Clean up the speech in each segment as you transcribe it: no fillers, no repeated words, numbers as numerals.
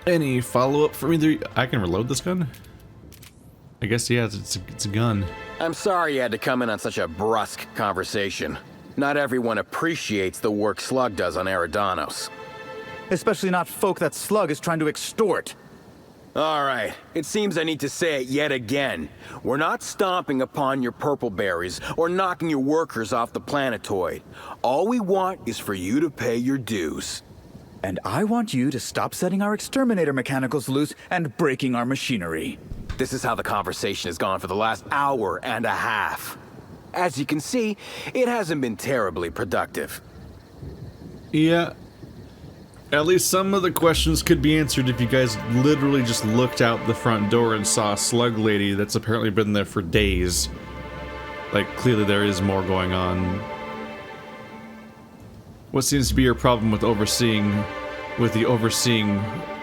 Any follow-up from either? I can reload this gun? I guess, yeah, it's a gun. I'm sorry you had to come in on such a brusque conversation. Not everyone appreciates the work Slug does on Eridanos. Especially not folk that Slug is trying to extort. All right, it seems I need to say it yet again. We're not stomping upon your purpleberries or knocking your workers off the planetoid. All we want is for you to pay your dues. And I want you to stop setting our exterminator mechanicals loose and breaking our machinery. This is how the conversation has gone for the last hour and a half. As you can see, it hasn't been terribly productive. Yeah. At least some of the questions could be answered if you guys literally just looked out the front door and saw a slug lady that's apparently been there for days. Like, clearly there is more going on. What seems to be your problem with the overseeing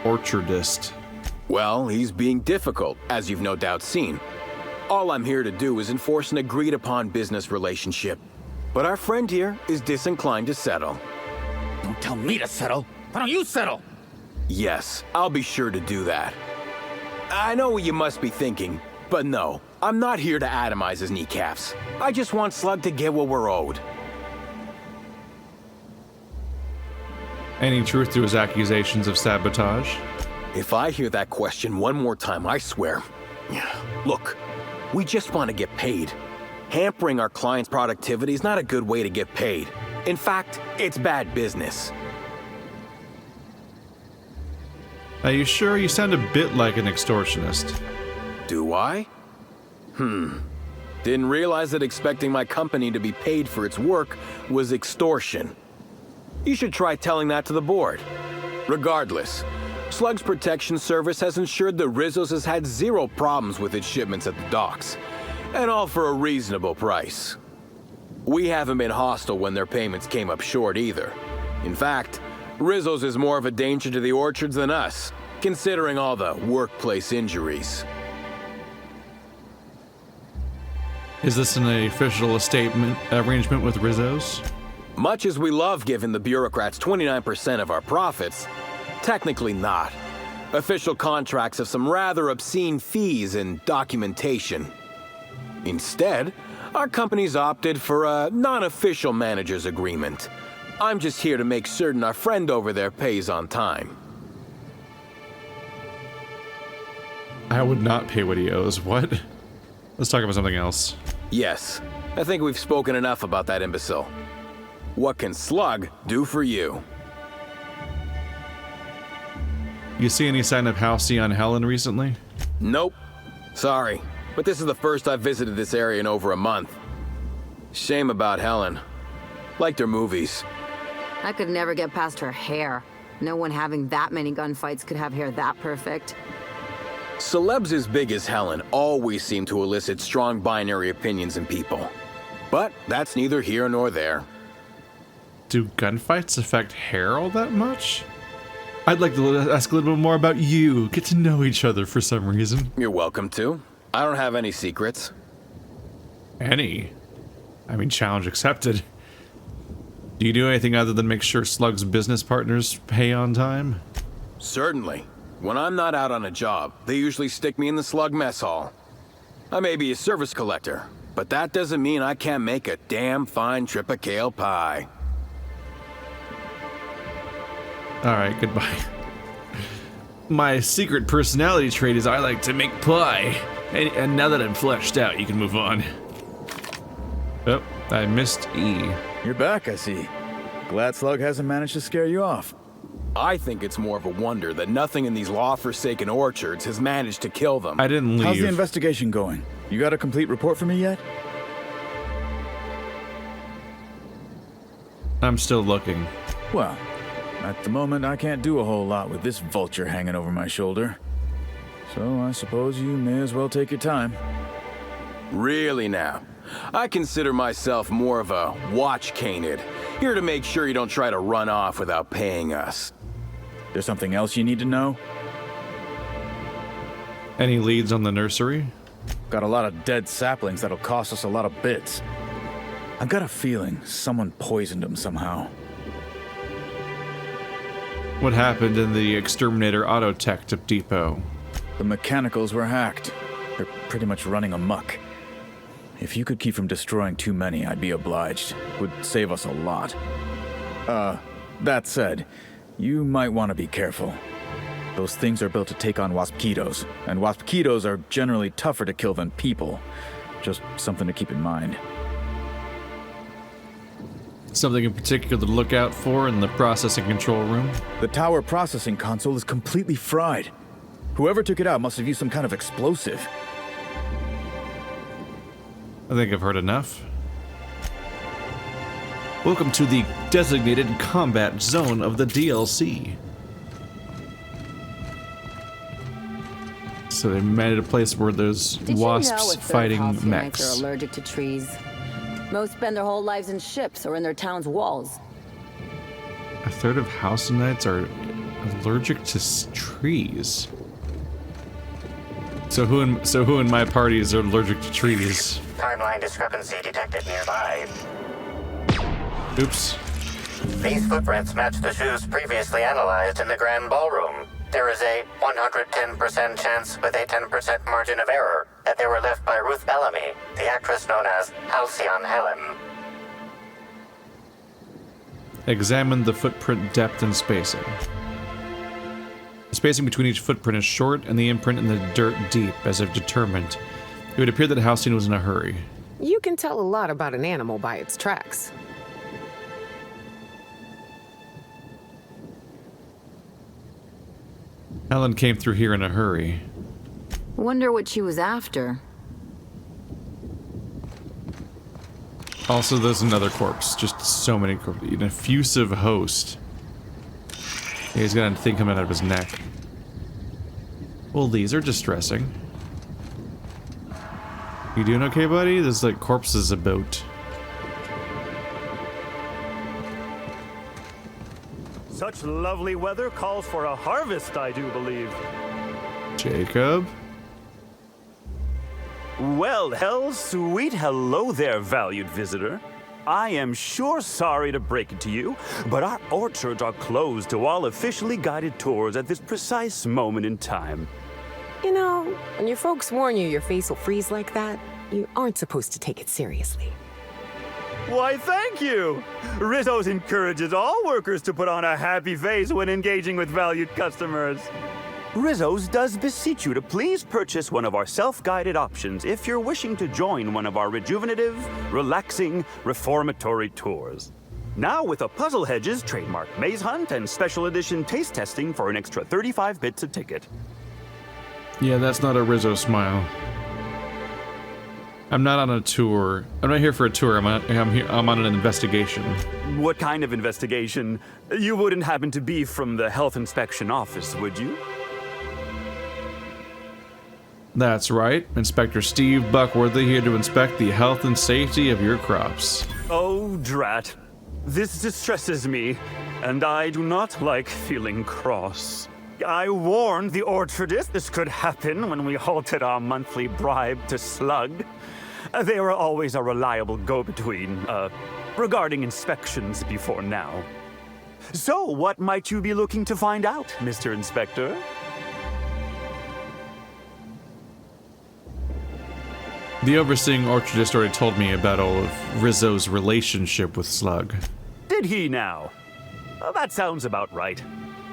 orchardist? Well, he's being difficult, as you've no doubt seen. All I'm here to do is enforce an agreed-upon business relationship. But our friend here is disinclined to settle. Don't tell me to settle. Why don't you settle? Yes, I'll be sure to do that. I know what you must be thinking, but no, I'm not here to atomize his kneecaps. I just want Slug to get what we're owed. Any truth to his accusations of sabotage? If I hear that question one more time, I swear. Look, we just want to get paid. Hampering our clients' productivity is not a good way to get paid. In fact, it's bad business. Are you sure? You sound a bit like an extortionist. Do I? Didn't realize that expecting my company to be paid for its work was extortion. You should try telling that to the board. Regardless, Slug's protection service has ensured that Rizzo's has had zero problems with its shipments at the docks. And all for a reasonable price. We haven't been hostile when their payments came up short either. In fact, Rizzo's is more of a danger to the orchards than us, considering all the workplace injuries. Is this an official statement arrangement with Rizzo's? Much as we love giving the bureaucrats 29% of our profits, technically not. Official contracts have some rather obscene fees and documentation. Instead, our company's opted for a non-official manager's agreement. I'm just here to make certain our friend over there pays on time. I would not pay what he owes. What? Let's talk about something else. Yes, I think we've spoken enough about that imbecile. What can Slug do for you? You see any sign of Halcyon Helen recently? Nope. Sorry, but this is the first I've visited this area in over a month. Shame about Helen. Liked her movies. I could never get past her hair. No one having that many gunfights could have hair that perfect. Celebs as big as Helen always seem to elicit strong binary opinions in people. But that's neither here nor there. Do gunfights affect hair all that much? I'd like to ask a little bit more about you. Get to know each other for some reason. You're welcome to. I don't have any secrets. Any? I mean, challenge accepted. Do you do anything other than make sure Slug's business partners pay on time? Certainly. When I'm not out on a job, they usually stick me in the Slug mess hall. I may be a service collector, but that doesn't mean I can't make a damn fine trip of kale pie. Alright, goodbye. My secret personality trait is I like to make pie. And now that I'm fleshed out, you can move on. Oh, I missed E. You're back, I see. Glad Slug hasn't managed to scare you off. I think it's more of a wonder that nothing in these law-forsaken orchards has managed to kill them. I didn't leave. How's the investigation going? You got a complete report for me yet? I'm still looking. Well, at the moment I can't do a whole lot with this vulture hanging over my shoulder. So I suppose you may as well take your time. Really now? I consider myself more of a watch canid, here to make sure you don't try to run off without paying us. There's something else you need to know? Any leads on the nursery? Got a lot of dead saplings that'll cost us a lot of bits. I've got a feeling someone poisoned them somehow. What happened in the Exterminator Auto Tech Depot? The mechanicals were hacked. They're pretty much running amok. If you could keep from destroying too many, I'd be obliged. Would save us a lot. That said, you might want to be careful. Those things are built to take on waspkitos, and waspkitos are generally tougher to kill than people. Just something to keep in mind. Something in particular to look out for in the processing control room? The tower processing console is completely fried. Whoever took it out must have used some kind of explosive. I think I've heard enough. Welcome to the designated combat zone of the DLC. So they made a place where there's wasps fighting mechs. Are allergic to trees. Most spend their whole lives in ships or in their town's walls. A third of Halcyonites are allergic to trees. So who in my parties are allergic to trees? Timeline discrepancy detected nearby. Oops. These footprints match the shoes previously analyzed in the Grand Ballroom. There is a 110% chance with a 10% margin of error that they were left by Ruth Bellamy, the actress known as Halcyon Helen. Examine the footprint depth and spacing. The spacing between each footprint is short and the imprint in the dirt deep, as if determined. It would appear that Halcyon was in a hurry. You can tell a lot about an animal by its tracks. Helen came through here in a hurry. Wonder what she was after. Also, there's another corpse. Just so many corpses. An effusive host. Yeah, he's got a thing coming out of his neck. Well, these are distressing. You doing okay, buddy? There's like corpses about. Such lovely weather calls for a harvest, I do believe. Jacob? Well, sweet hello there, valued visitor. I am sure sorry to break it to you, but our orchards are closed to all officially guided tours at this precise moment in time. You know, when your folks warn you your face will freeze like that, you aren't supposed to take it seriously. Why, thank you! Rizzo's encourages all workers to put on a happy face when engaging with valued customers. Rizzo's does beseech you to please purchase one of our self-guided options if you're wishing to join one of our rejuvenative, relaxing, reformatory tours. Now with a Puzzlehedges trademark maze hunt and special edition taste testing for an extra 35 bits a ticket. Yeah, that's not a Rizzo smile. I'm not on a tour. I'm not here for a tour. I'm on an investigation. What kind of investigation? You wouldn't happen to be from the health inspection office, would you? That's right. Inspector Steve Buckworthy here to inspect the health and safety of your crops. Oh, drat. This distresses me, and I do not like feeling cross. I warned the orchardist this could happen when we halted our monthly bribe to Slug. They were always a reliable go-between, regarding inspections before now. So, what might you be looking to find out, Mr. Inspector? The overseeing orchardist already told me about all of Rizzo's relationship with Slug. Did he now? That sounds about right.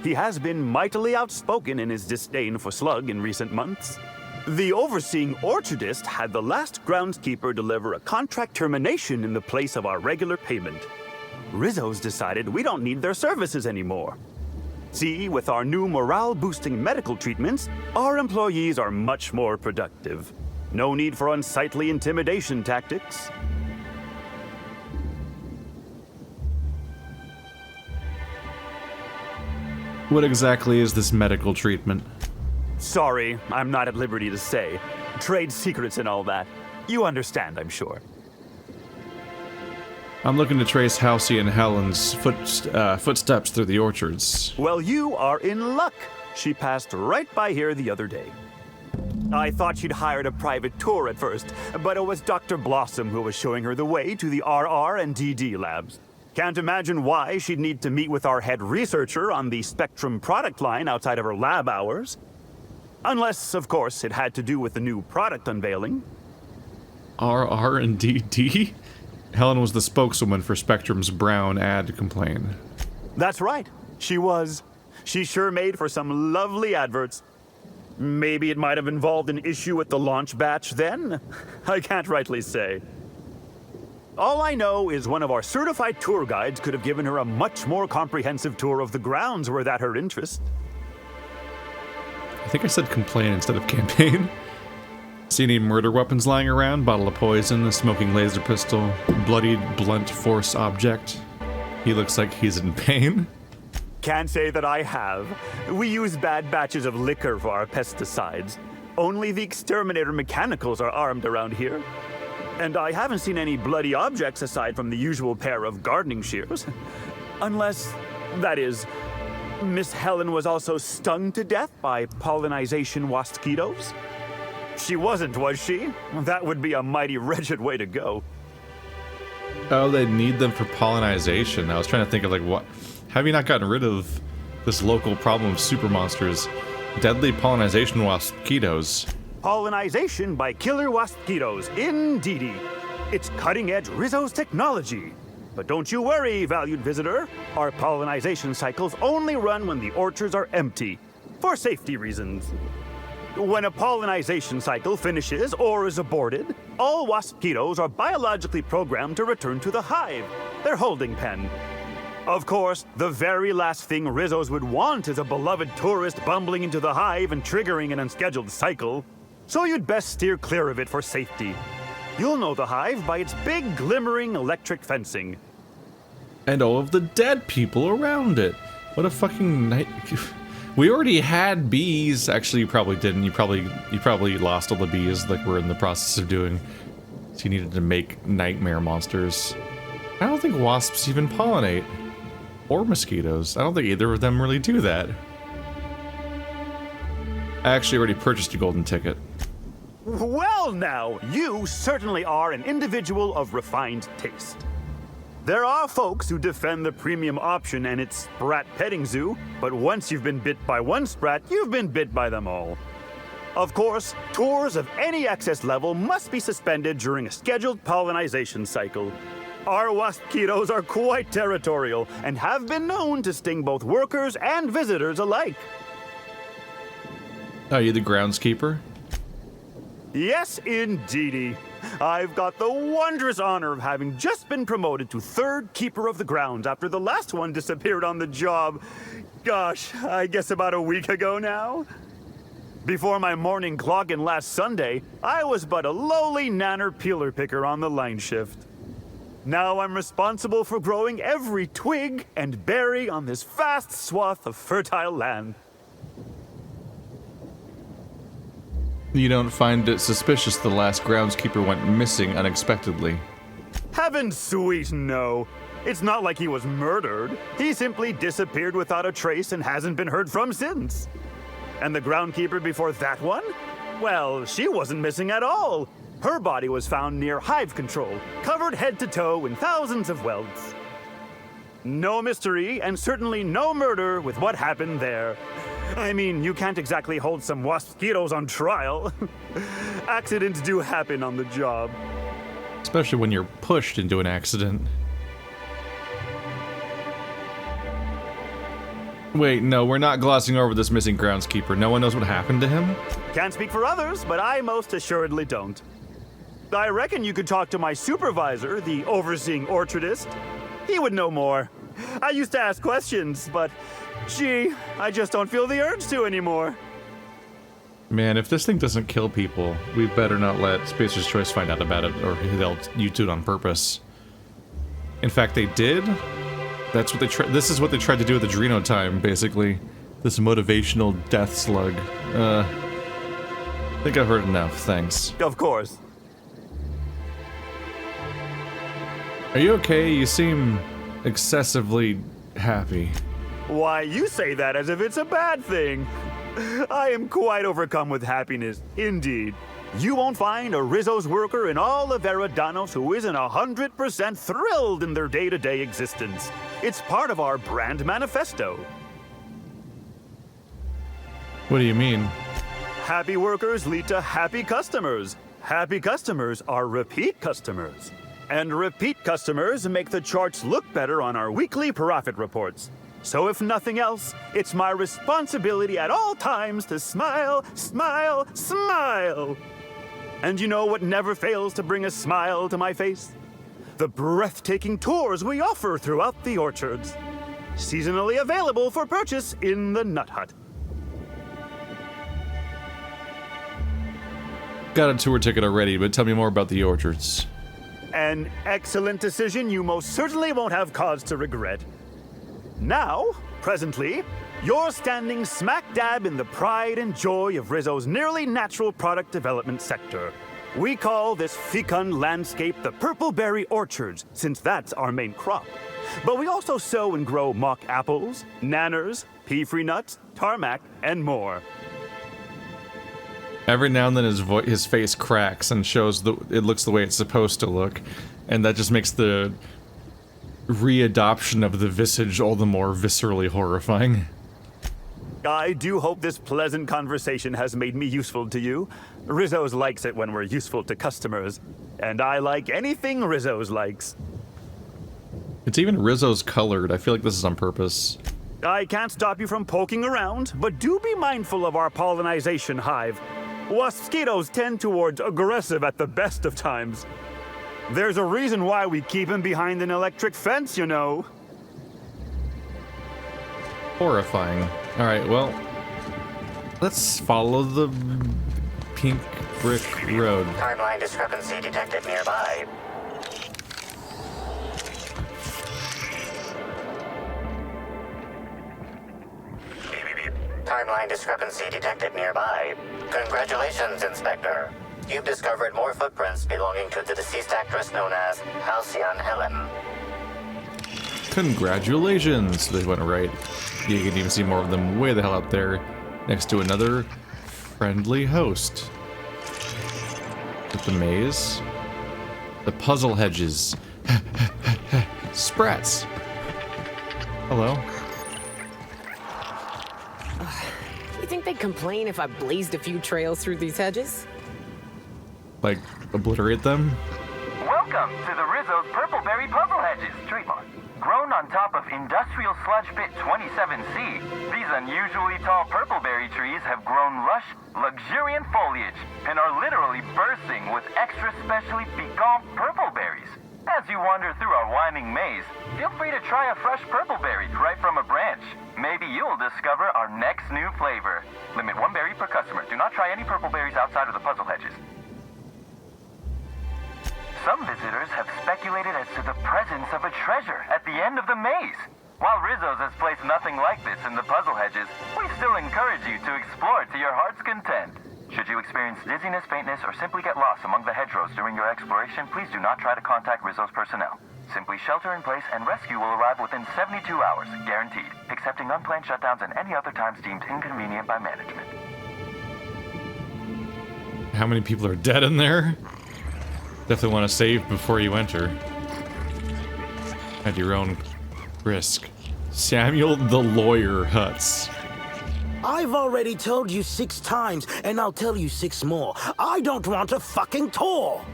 He has been mightily outspoken in his disdain for Slug in recent months. The overseeing orchardist had the last groundskeeper deliver a contract termination in the place of our regular payment. Rizzo's decided we don't need their services anymore. See, with our new morale-boosting medical treatments, our employees are much more productive. No need for unsightly intimidation tactics. What exactly is this medical treatment? Sorry, I'm not at liberty to say. Trade secrets and all that. You understand, I'm sure. I'm looking to trace Halcyon Helen's footsteps through the orchards. Well, you are in luck. She passed right by here the other day. I thought she'd hired a private tour at first, but it was Dr. Blossom who was showing her the way to the RR and DD labs. Can't imagine why she'd need to meet with our head researcher on the Spectrum product line outside of her lab hours. Unless, of course, it had to do with the new product unveiling. R&D? Helen was the spokeswoman for Spectrum's brown ad campaign. That's right. She was. She sure made for some lovely adverts. Maybe it might have involved an issue with the launch batch then? I can't rightly say. All I know is one of our certified tour guides could have given her a much more comprehensive tour of the grounds were that her interest. I think I said complain instead of campaign. See any murder weapons lying around? Bottle of poison, a smoking laser pistol, bloodied blunt force object. He looks like he's in pain. Can't say that I have. We use bad batches of liquor for our pesticides. Only the exterminator mechanicals are armed around here. And I haven't seen any bloody objects aside from the usual pair of gardening shears. Unless, that is, Miss Helen was also stung to death by pollinization wasquitos. She wasn't, was she? That would be a mighty wretched way to go. Oh, they need them for pollinization. I was trying to think of like what... Have you not gotten rid of this local problem of super monsters? Deadly pollinization wasquitos. Pollinization by killer wasquitos, indeedy. It's cutting-edge Rizzo's technology. But don't you worry, valued visitor. Our pollinization cycles only run when the orchards are empty, for safety reasons. When a pollinization cycle finishes or is aborted, all wasquitos are biologically programmed to return to the hive, their holding pen. Of course, the very last thing Rizzos would want is a beloved tourist bumbling into the hive and triggering an unscheduled cycle. So you'd best steer clear of it for safety. You'll know the hive by its big, glimmering electric fencing. And all of the dead people around it. What a fucking night... We already had bees. Actually, you probably didn't. You probably lost all the bees like we're in the process of doing. So you needed to make nightmare monsters. I don't think wasps even pollinate. Or mosquitoes. I don't think either of them really do that. I actually already purchased a golden ticket. Well now, you certainly are an individual of refined taste. There are folks who defend the premium option and its sprat petting zoo, but once you've been bit by one sprat, you've been bit by them all. Of course, tours of any excess level must be suspended during a scheduled pollinization cycle. Our wasquitos are quite territorial and have been known to sting both workers and visitors alike. Are you the groundskeeper? Yes, indeedy. I've got the wondrous honor of having just been promoted to third keeper of the grounds after the last one disappeared on the job. Gosh, I guess about a week ago now. Before my morning clock-in last Sunday, I was but a lowly nanner peeler picker on the line shift. Now I'm responsible for growing every twig and berry on this vast swath of fertile land. You don't find it suspicious the last groundskeeper went missing unexpectedly? Heaven sweet, no. It's not like he was murdered. He simply disappeared without a trace and hasn't been heard from since. And the groundkeeper before that one? Well, she wasn't missing at all. Her body was found near hive control, covered head to toe in thousands of welts. No mystery, and certainly no murder with what happened there. I mean, you can't exactly hold some wasquitos on trial. Accidents do happen on the job. Especially when you're pushed into an accident. Wait, no, we're not glossing over this missing groundskeeper. No one knows what happened to him? Can't speak for others, but I most assuredly don't. I reckon you could talk to my supervisor, the overseeing orchardist. He would know more. I used to ask questions, but gee, I just don't feel the urge to anymore. Man, if this thing doesn't kill people, we better not let Spacer's Choice find out about it, or they'll YouTube it on purpose. In fact, they did. That's what they tried. This is what they tried to do with Adreno Time, basically. This motivational death slug. I think I've heard enough, thanks. Of course. Are you okay? You seem excessively happy. Why, you say that as if it's a bad thing. I am quite overcome with happiness, indeed. You won't find a Rizzo's worker in all of Eridanos who isn't 100% thrilled in their day-to-day existence. It's part of our brand manifesto. What do you mean? Happy workers lead to happy customers. Happy customers are repeat customers. And repeat customers make the charts look better on our weekly profit reports. So if nothing else, it's my responsibility at all times to smile, smile, smile. And you know what never fails to bring a smile to my face? The breathtaking tours we offer throughout the orchards. Seasonally available for purchase in the Nut Hut. Got a tour ticket already, but tell me more about the orchards. An excellent decision you most certainly won't have cause to regret. Now, presently, you're standing smack dab in the pride and joy of Rizzo's nearly natural product development sector. We call this fecund landscape the Purpleberry Orchards, since that's our main crop. But we also sow and grow mock apples, nanners, pea-free nuts, tarmac, and more. Every now and then his face cracks and shows it looks the way it's supposed to look, and that just makes the readoption of the visage all the more viscerally horrifying. I do hope this pleasant conversation has made me useful to you. Rizzo's likes it when we're useful to customers, and I like anything Rizzo's likes. It's even Rizzo's colored. I feel like this is on purpose. I can't stop you from poking around, but do be mindful of our pollinization hive. Mosquitoes tend towards aggressive at the best of times. There's a reason why we keep him behind an electric fence, you know. Horrifying. Alright, well, let's follow the pink brick road. Timeline discrepancy detected nearby. Timeline discrepancy detected nearby. Congratulations, Inspector. You've discovered more footprints belonging to the deceased actress known as Halcyon Helen. Congratulations! They went right. You can even see more of them way the hell out there, next to another friendly host. With the maze. The Puzzlehedges. Sprats! Hello. You think they'd complain if I blazed a few trails through these hedges? Like, obliterate them? Welcome to the Rizzo's Purpleberry Puzzlehedges trademark. Grown on top of industrial sludge pit 27C, these unusually tall purpleberry trees have grown lush, luxuriant foliage and are literally bursting with extra specially piquant purpleberries. As you wander through our winding maze, feel free to try a fresh purpleberry right from a branch. Maybe you'll discover our next new flavor. Limit 1 berry per customer. Do not try any purpleberries outside of the Puzzlehedges. Some visitors have speculated as to the presence of a treasure at the end of the maze. While Rizzo's has placed nothing like this in the Puzzlehedges, we still encourage you to explore to your heart's content. Should you experience dizziness, faintness, or simply get lost among the hedgerows during your exploration, please do not try to contact Rizzo's personnel. Simply shelter in place and rescue will arrive within 72 hours, guaranteed, excepting unplanned shutdowns and any other times deemed inconvenient by management. How many people are dead in there? Definitely want to save before you enter. At your own risk. Samuel the Lawyer Huts. I've already told you 6 times, and I'll tell you 6 more. I don't want a fucking tour!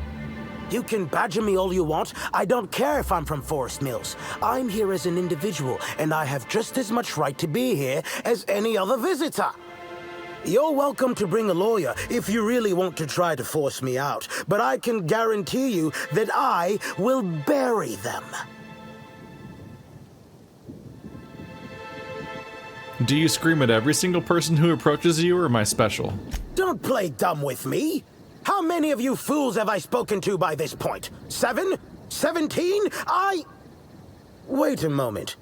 You can badger me all you want. I don't care if I'm from Forest Mills. I'm here as an individual, and I have just as much right to be here as any other visitor. You're welcome to bring a lawyer if you really want to try to force me out, but I can guarantee you that I will bury them. Do you scream at every single person who approaches you, or am I special? Don't play dumb with me. How many of you fools have I spoken to by this point? 7? 17? Wait a moment.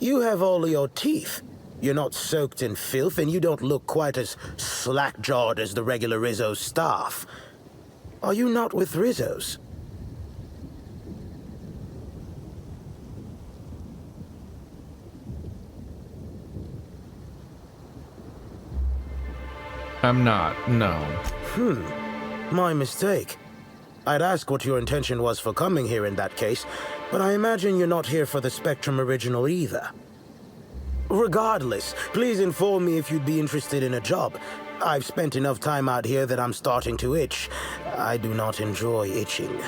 You have all your teeth. You're not soaked in filth, and you don't look quite as slack-jawed as the regular Rizzo staff. Are you not with Rizzo's? I'm not, no. My mistake. I'd ask what your intention was for coming here in that case, but I imagine you're not here for the Spectrum original either. Regardless, please inform me if you'd be interested in a job. I've spent enough time out here that I'm starting to itch. I do not enjoy itching.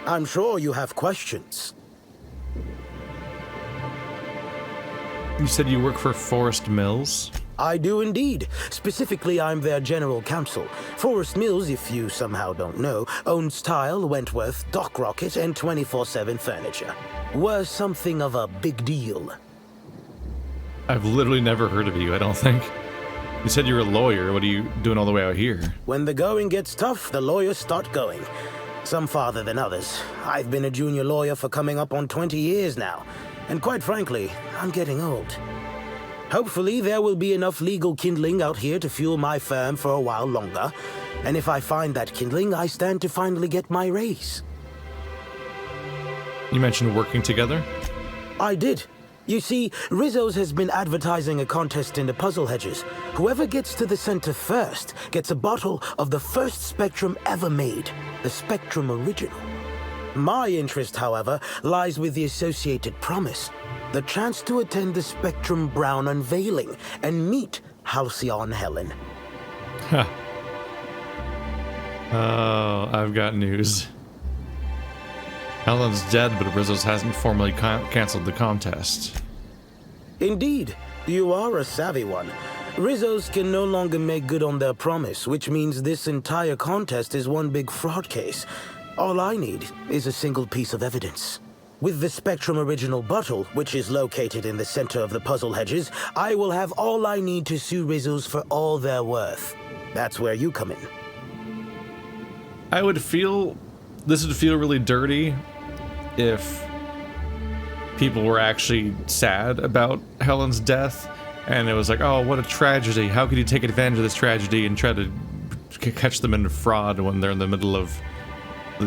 I'm sure you have questions. You said you work for Forest Mills? I do indeed. Specifically, I'm their general counsel. Forest Mills, if you somehow don't know, owns Tile, Wentworth, Dock Rocket, and 24/7 Furniture. We're something of a big deal. I've literally never heard of you, I don't think. You said you're a lawyer. What are you doing all the way out here? When the going gets tough, the lawyers start going. Some farther than others. I've been a junior lawyer for coming up on 20 years now. And quite frankly, I'm getting old. Hopefully, there will be enough legal kindling out here to fuel my firm for a while longer. And if I find that kindling, I stand to finally get my raise. You mentioned working together? I did. You see, Rizzo's has been advertising a contest in the Puzzlehedges. Whoever gets to the center first gets a bottle of the first Spectrum ever made, the Spectrum Original. My interest, however, lies with the associated promise, the chance to attend the Spectrum Brown unveiling and meet Halcyon Helen. Huh. Oh, I've got news. Helen's dead, but Rizzo's hasn't formally canceled the contest. Indeed, you are a savvy one. Rizzo's can no longer make good on their promise, which means this entire contest is one big fraud case. All I need is a single piece of evidence. With the Spectrum Original bottle, which is located in the center of the Puzzlehedges, I will have all I need to sue Rizzo's for all they're worth. That's where you come in. This would feel really dirty if people were actually sad about Helen's death, and it was like, oh, what a tragedy. How could you take advantage of this tragedy and try to catch them in fraud when they're in the middle of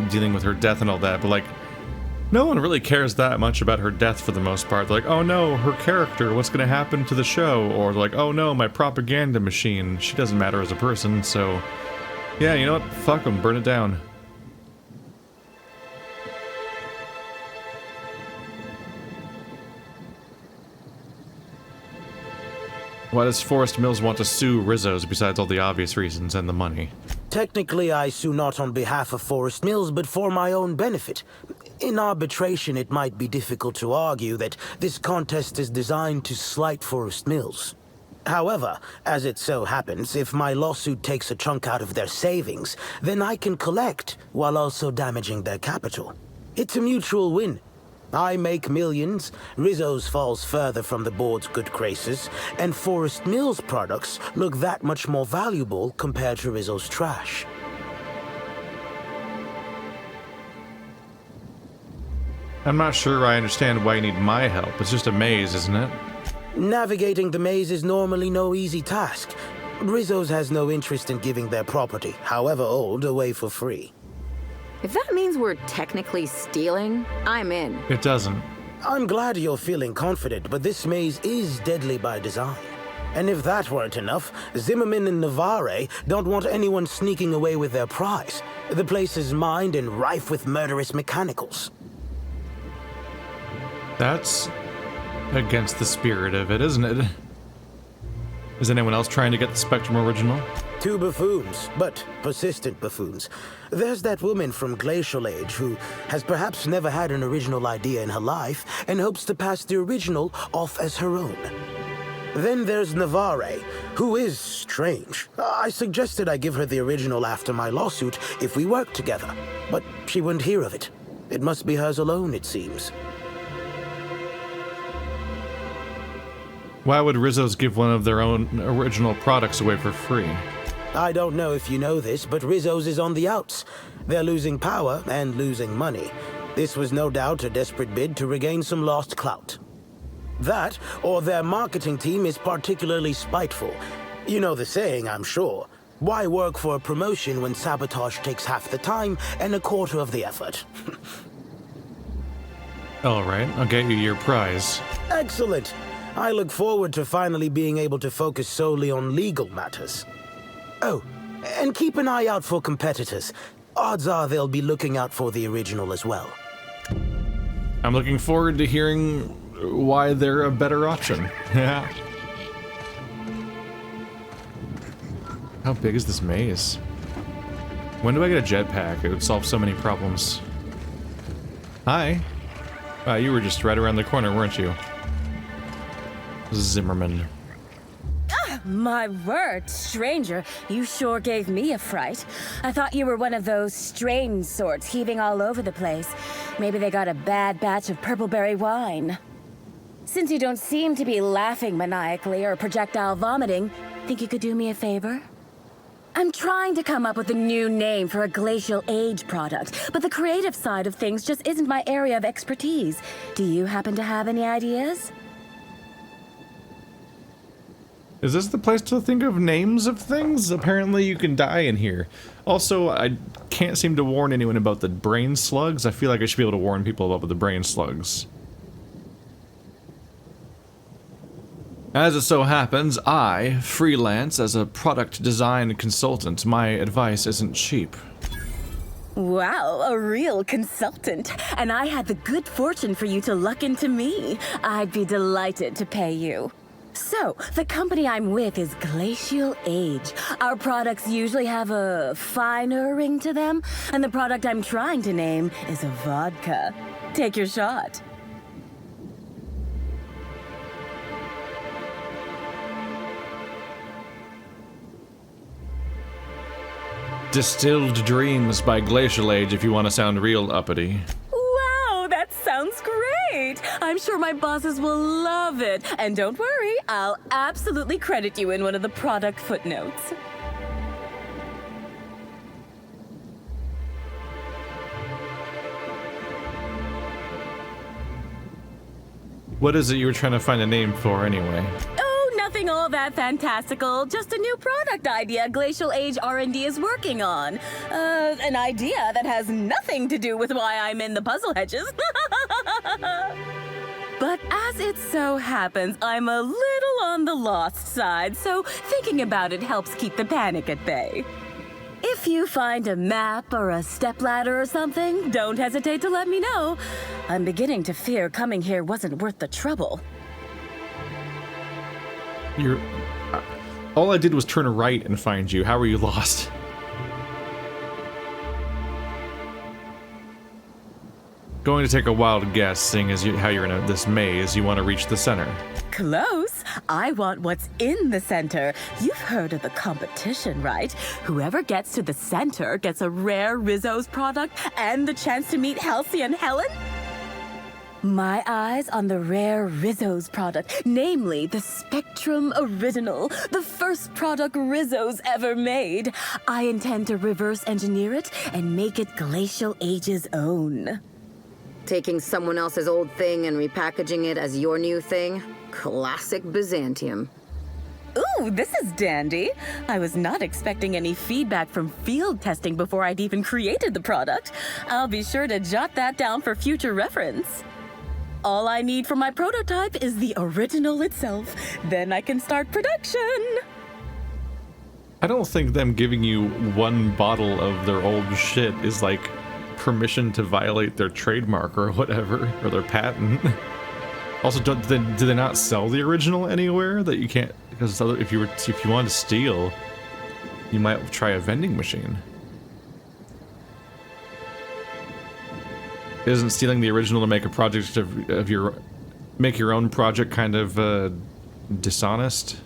dealing with her death and all that? But like, no one really cares that much about her death for the most part. They're like, oh no, her character, what's gonna happen to the show? Or like, oh no, my propaganda machine, she doesn't matter as a person, so yeah, you know what, fuck them, burn it down. Why does Forest Mills want to sue Rizzo's besides all the obvious reasons and the money? Technically, I sue not on behalf of Forest Mills, but for my own benefit. In arbitration, it might be difficult to argue that this contest is designed to slight Forest Mills. However, as it so happens, if my lawsuit takes a chunk out of their savings, then I can collect while also damaging their capital. It's a mutual win. I make millions, Rizzo's falls further from the board's good graces, and Forest Mills products look that much more valuable compared to Rizzo's trash. I'm not sure I understand why you need my help. It's just a maze, isn't it? Navigating the maze is normally no easy task. Rizzo's has no interest in giving their property, however old, away for free. If that means we're technically stealing, I'm in. It doesn't. I'm glad you're feeling confident, but this maze is deadly by design. And if that weren't enough, Zimmerman and Navarre don't want anyone sneaking away with their prize. The place is mined and rife with murderous mechanicals. That's against the spirit of it, isn't it? Is anyone else trying to get the Spectrum Original? 2 buffoons, but persistent buffoons. There's that woman from Glacial Age who has perhaps never had an original idea in her life and hopes to pass the original off as her own. Then there's Navarre, who is strange. I suggested I give her the original after my lawsuit if we worked together, but she wouldn't hear of it. It must be hers alone, it seems. Why would Rizzo's give one of their own original products away for free? I don't know if you know this, but Rizzo's is on the outs. They're losing power and losing money. This was no doubt a desperate bid to regain some lost clout. That, or their marketing team is particularly spiteful. You know the saying, I'm sure. Why work for a promotion when sabotage takes half the time and a quarter of the effort? All right, I'll get you your prize. Excellent. I look forward to finally being able to focus solely on legal matters. Oh, And keep an eye out for competitors. Odds are they'll be looking out for the original as well. I'm looking forward to hearing why they're a better option. Yeah. How big is this maze? When do I get a jetpack? It would solve so many problems. Hi. You were just right around the corner, weren't you? Zimmerman. My word, stranger, you sure gave me a fright. I thought you were one of those strange sorts heaving all over the place. Maybe they got a bad batch of purpleberry wine. Since you don't seem to be laughing maniacally or projectile vomiting, think you could do me a favor? I'm trying to come up with a new name for a glacial age product, but the creative side of things just isn't my area of expertise. Do you happen to have any ideas? Is this the place to think of names of things? Apparently you can die in here. Also, I can't seem to warn anyone about the brain slugs. I feel like I should be able to warn people about the brain slugs. As it so happens, I freelance as a product design consultant. My advice isn't cheap. Wow, a real consultant. And I had the good fortune for you to luck into me. I'd be delighted to pay you. So, the company I'm with is Glacial Age. Our products usually have a finer ring to them, and the product I'm trying to name is a vodka. Take your shot. Distilled Dreams by Glacial Age if you want to sound real uppity. Wow, that sounds great! I'm sure my bosses will love it. And don't worry, I'll absolutely credit you in one of the product footnotes. What is it you were trying to find a name for anyway? Oh, nothing all that fantastical. Just a new product idea Glacial Age R&D is working on. An idea that has nothing to do with why I'm in the Puzzlehedges. But as it so happens, I'm a little on the lost side, so thinking about it helps keep the panic at bay. If you find a map or a stepladder or something, don't hesitate to let me know. I'm beginning to fear coming here wasn't worth the trouble. All I did was turn right and find you. How are you lost? Going to take a wild guess, seeing as how you're in this maze, you want to reach the center. Close. I want what's in the center. You've heard of the competition, right? Whoever gets to the center gets a rare Rizzo's product and the chance to meet Halcyon Helen? My eyes on the rare Rizzo's product, namely the Spectrum Original, the first product Rizzo's ever made. I intend to reverse engineer it and make it Glacial Age's own. Taking someone else's old thing and repackaging it as your new thing? Classic Byzantium. Ooh, this is dandy. I was not expecting any feedback from field testing before I'd even created the product. I'll be sure to jot that down for future reference. All I need for my prototype is the original itself. Then I can start production. I don't think them giving you one bottle of their old shit is like permission to violate their trademark or whatever, or their patent. Also, do they not sell the original anywhere that you can't? Because if you want to steal, you might try a vending machine. Isn't stealing the original to make a project make your own project kind of dishonest?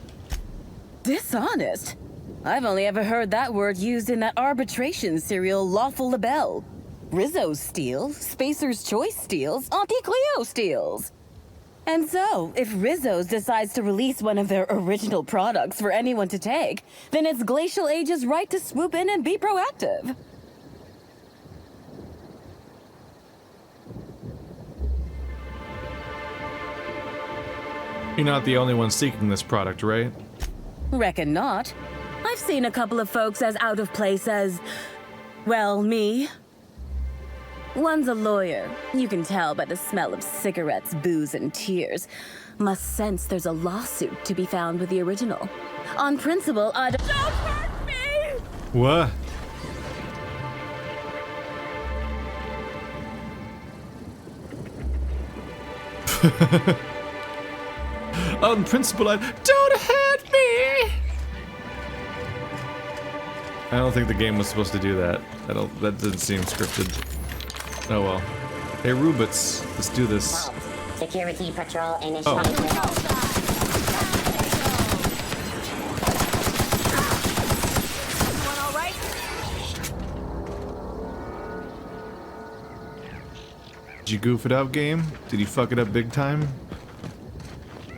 Dishonest? I've only ever heard that word used in that arbitration serial Lawful Labelle. Rizzo steals, Spacer's Choice steals, Auntie Cleo steals. And so, if Rizzo's decides to release one of their original products for anyone to take, then it's Glacial Age's right to swoop in and be proactive. You're not the only one seeking this product, right? Reckon not. I've seen a couple of folks as out of place as, well, me. One's a lawyer. You can tell by the smell of cigarettes, booze, and tears. Must sense there's a lawsuit to be found with the original. On principle, Don't hurt me! What? On principle, don't hurt me. I don't think the game was supposed to do that. That didn't seem scripted. Oh well. Hey Rubits, let's do this. Security patrol initiated. Oh. Did you goof it up, game? Did you fuck it up big time?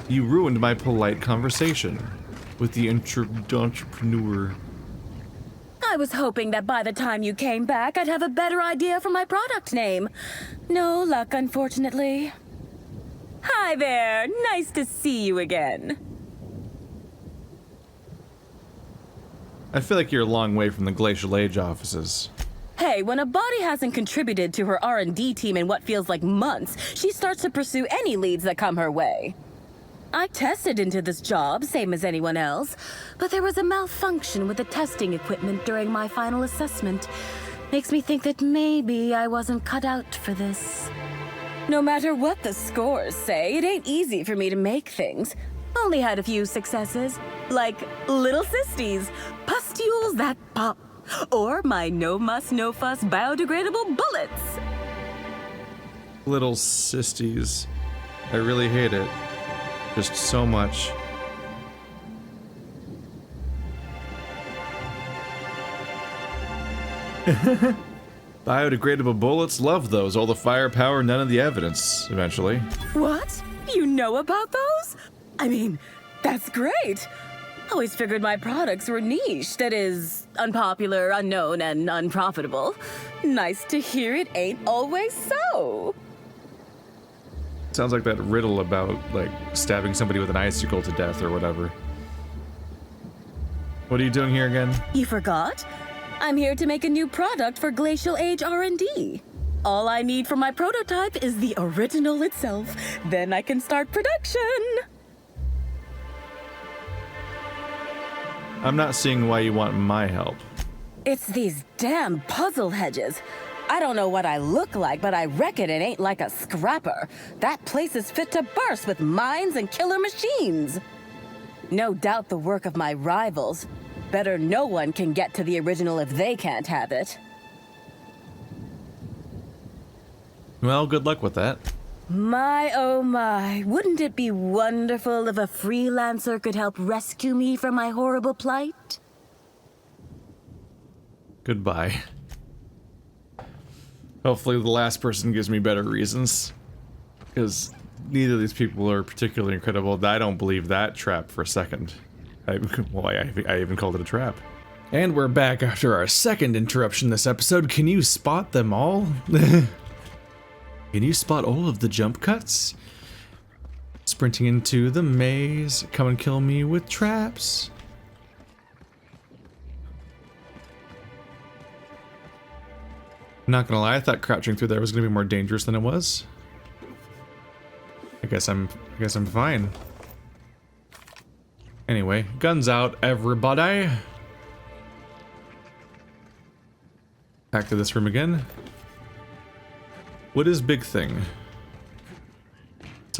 You ruined my polite conversation with the entrepreneur. I was hoping that by the time you came back, I'd have a better idea for my product name. No luck, unfortunately. Hi there. Nice to see you again. I feel like you're a long way from the Glacial Age offices. Hey, when a body hasn't contributed to her R&D team in what feels like months, she starts to pursue any leads that come her way. I tested into this job, same as anyone else, but there was a malfunction with the testing equipment during my final assessment. Makes me think that maybe I wasn't cut out for this. No matter what the scores say, it ain't easy for me to make things. Only had a few successes, like little cysties, pustules that pop, or my no-muss, no-fuss biodegradable bullets. Little cysties. I really hate it. Just so much. Biodegradable bullets, love those. All the firepower, none of the evidence, eventually. What? You know about those? I mean, that's great. Always figured my products were niche, that is, unpopular, unknown, and unprofitable. Nice to hear it ain't always so. Sounds like that riddle about, like, stabbing somebody with an icicle to death or whatever. What are you doing here again? You forgot? I'm here to make a new product for Glacial Age R&D. All I need for my prototype is the original itself. Then I can start production. I'm not seeing why you want my help. It's these damn Puzzlehedges. I don't know what I look like, but I reckon it ain't like a scrapper. That place is fit to burst with mines and killer machines. No doubt the work of my rivals. Better no one can get to the original if they can't have it. Well, good luck with that. My, oh my, wouldn't it be wonderful if a freelancer could help rescue me from my horrible plight? Goodbye. Hopefully the last person gives me better reasons. Because neither of these people are particularly incredible. I don't believe that trap for a second. I even called it a trap. And we're back after our second interruption this episode. Can you spot them all? Can you spot all of the jump cuts? Sprinting into the maze. Come and kill me with traps. Not gonna lie, I thought crouching through there was gonna be more dangerous than it was. I guess I'm fine. Anyway, guns out, everybody. Back to this room again. What is big thing? It's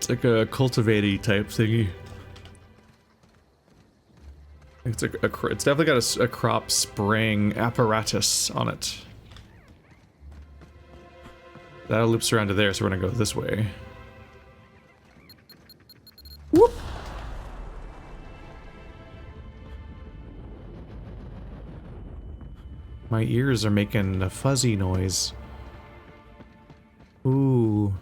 like a cultivating type thingy. It's it's definitely got a crop spraying apparatus on it. That loops around to there, so we're gonna go this way. Whoop! My ears are making a fuzzy noise. Ooh.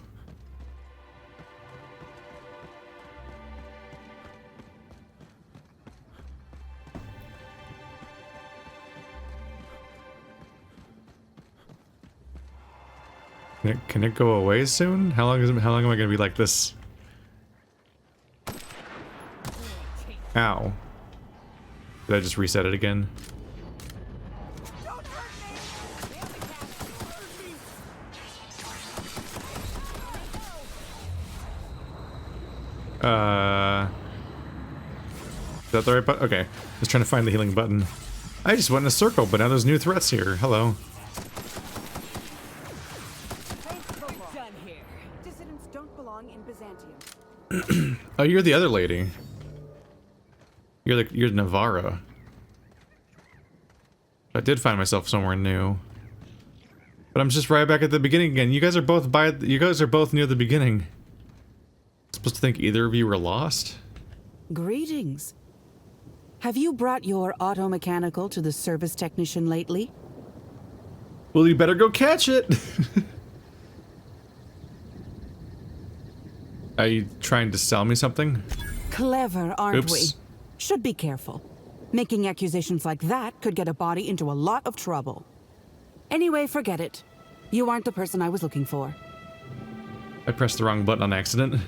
Can it go away soon? How long am I gonna be like this? Ow. Did I just reset it again? Is that the right button? Okay. Just trying to find the healing button. I just went in a circle, but now there's new threats here. Hello. Done here. Dissidents don't belong in Byzantium. Oh, you're the other lady. You're Navarra. I did find myself somewhere new. But I'm just right back at the beginning again. You guys are both near the beginning. I'm supposed to think either of you were lost? Greetings. Have you brought your auto-mechanical to the service technician lately? Well, you better go catch it. Are you trying to sell me something? Clever, aren't we? Oops. Should be careful. Making accusations like that could get a body into a lot of trouble. Anyway, forget it. You aren't the person I was looking for. I pressed the wrong button on accident.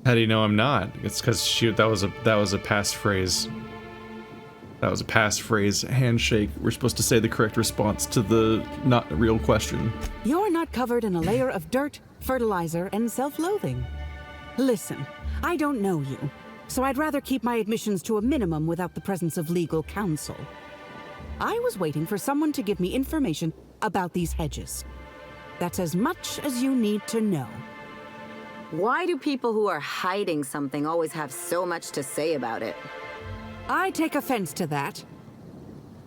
How do you know I'm not? It's because shoot, that was a past phrase. That was a past phrase handshake. We're supposed to say the correct response to the not real question. You're not covered in a layer of dirt, fertilizer, and self-loathing. Listen, I don't know you, so I'd rather keep my admissions to a minimum without the presence of legal counsel. I was waiting for someone to give me information about these hedges. That's as much as you need to know. Why do people who are hiding something always have so much to say about it? I take offense to that,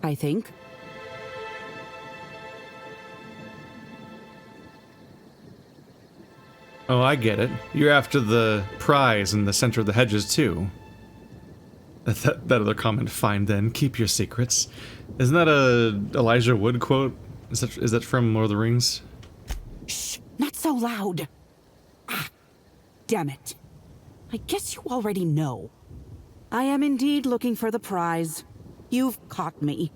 I think. Oh, I get it. You're after the prize in the center of the hedges, too. That other comment, fine then, keep your secrets. Isn't that a Elijah Wood quote? Is that from Lord of the Rings? Shh, not so loud. Ah, damn it. I guess you already know. I am indeed looking for the prize. You've caught me.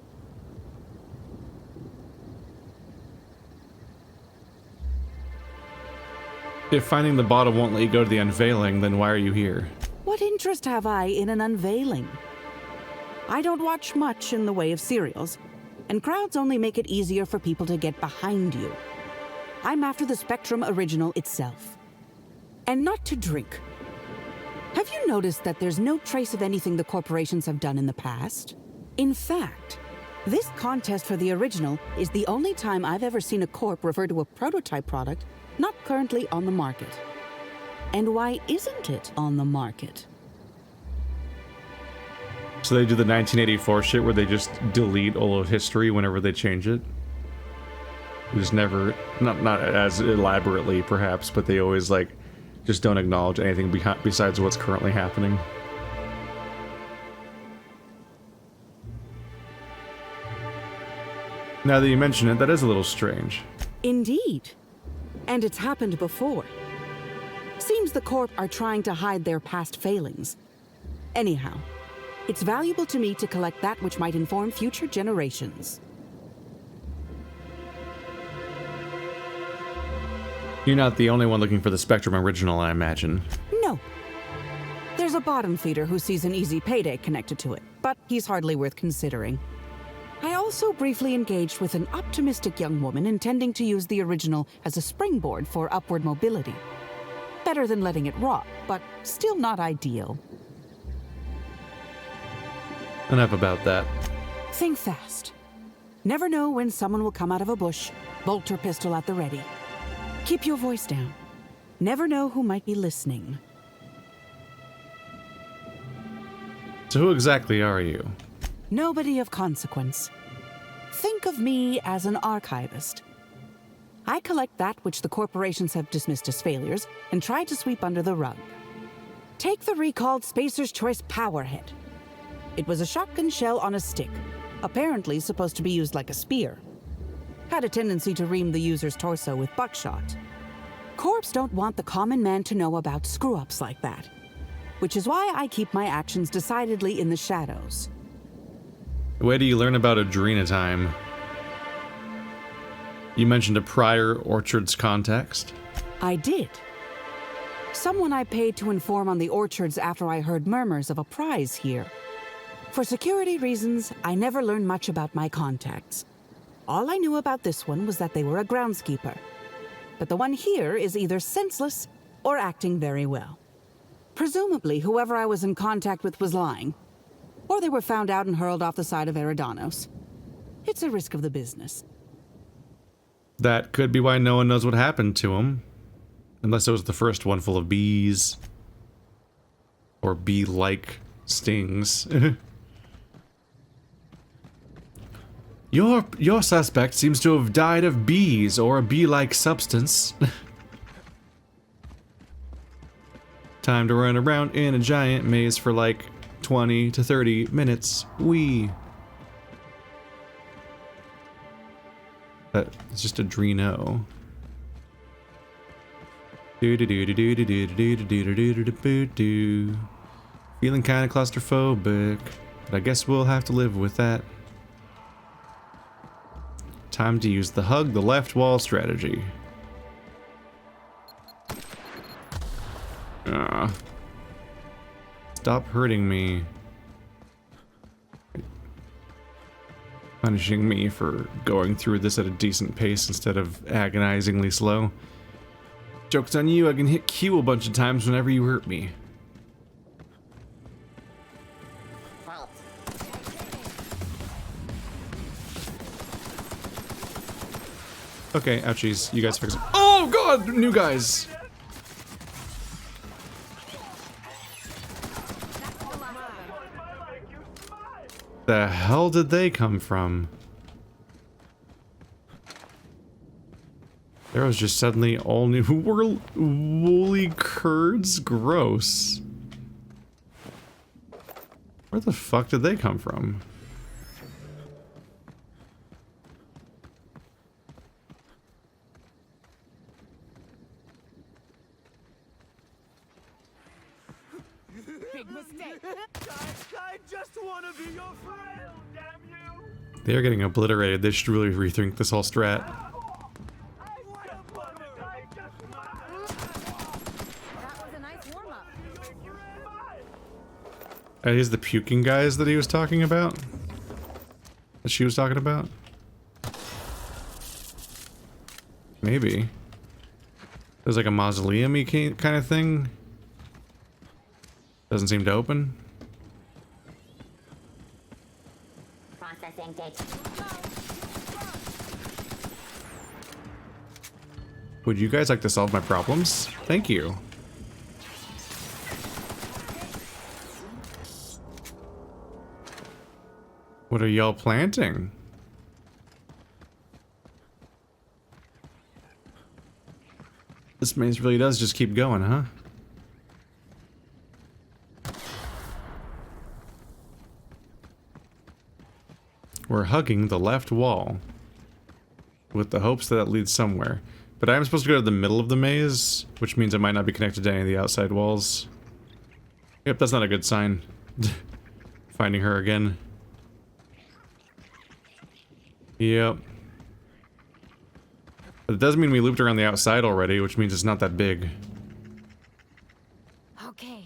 If finding the bottle won't let you go to the unveiling, then why are you here? What interest have I in an unveiling? I don't watch much in the way of serials, and crowds only make it easier for people to get behind you. I'm after the Spectrum original itself. And not to drink. Have you noticed that there's no trace of anything the corporations have done in the past? In fact, this contest for the original is the only time I've ever seen a corp refer to a prototype product not currently on the market. And why isn't it on the market? So they do the 1984 shit where they just delete all of history whenever they change it? Just never, not as elaborately perhaps, but they always like just don't acknowledge anything besides what's currently happening. Now that you mention it, that is a little strange. Indeed. And it's happened before. Seems the Corp are trying to hide their past failings. Anyhow, it's valuable to me to collect that which might inform future generations. You're not the only one looking for the Spectrum original, I imagine. No. There's a bottom feeder who sees an easy payday connected to it, but he's hardly worth considering. I also briefly engaged with an optimistic young woman intending to use the original as a springboard for upward mobility. Better than letting it rot, but still not ideal. Enough about that. Think fast. Never know when someone will come out of a bush, bolt or pistol at the ready. Keep your voice down. Never know who might be listening. So who exactly are you? Nobody of consequence. Think of me as an archivist. I collect that which the corporations have dismissed as failures and try to sweep under the rug. Take the recalled Spacer's Choice Powerhead. It was a shotgun shell on a stick, apparently supposed to be used like a spear. Had a tendency to ream the user's torso with buckshot. Corps don't want the common man to know about screw-ups like that, which is why I keep my actions decidedly in the shadows. Where do you learn about Adrena time? You mentioned a prior Orchard's context? I did. Someone I paid to inform on the Orchards after I heard murmurs of a prize here. For security reasons, I never learned much about my contacts. All I knew about this one was that they were a groundskeeper. but the one here is either senseless or acting very well. Presumably, whoever I was in contact with was lying, or they were found out and hurled off the side of Eridanos. It's a risk of the business. That could be why no one knows what happened to him. Unless it was the first one full of bees. Or bee-like stings. Your suspect seems to have died of bees or a bee-like substance. Time to run around in a giant maze for like 20 to 30 minutes. It's just a Drino. Feeling kind of claustrophobic, but I guess we'll have to live with that. Time to use the hug the left wall strategy. Stop hurting me. Punishing me for going through this at a decent pace instead of agonizingly slow. Joke's on you, I can hit Q a bunch of times whenever you hurt me. Okay, ouchies, you guys fix it. Oh god, new guys! The hell did they come from? There was just suddenly all new woolly curds? Gross. Where the fuck did they come from? Big mistake. I just want to be your friend, damn you. They are getting obliterated. They should really rethink this whole strat. Are these the puking guys that he was talking about? That she was talking about? Maybe. There's like a mausoleum-y kind of thing. Doesn't seem to open. Processing data. Would you guys like to solve my problems? Thank you. What are y'all planting? This maze really does just keep going, huh? We're hugging the left wall with the hopes that that leads somewhere. But I'm supposed to go to the middle of the maze, which means I might not be connected to any of the outside walls. Yep, that's not a good sign. Finding her again. Yep. But it does mean we looped around the outside already, which means it's not that big. Okay.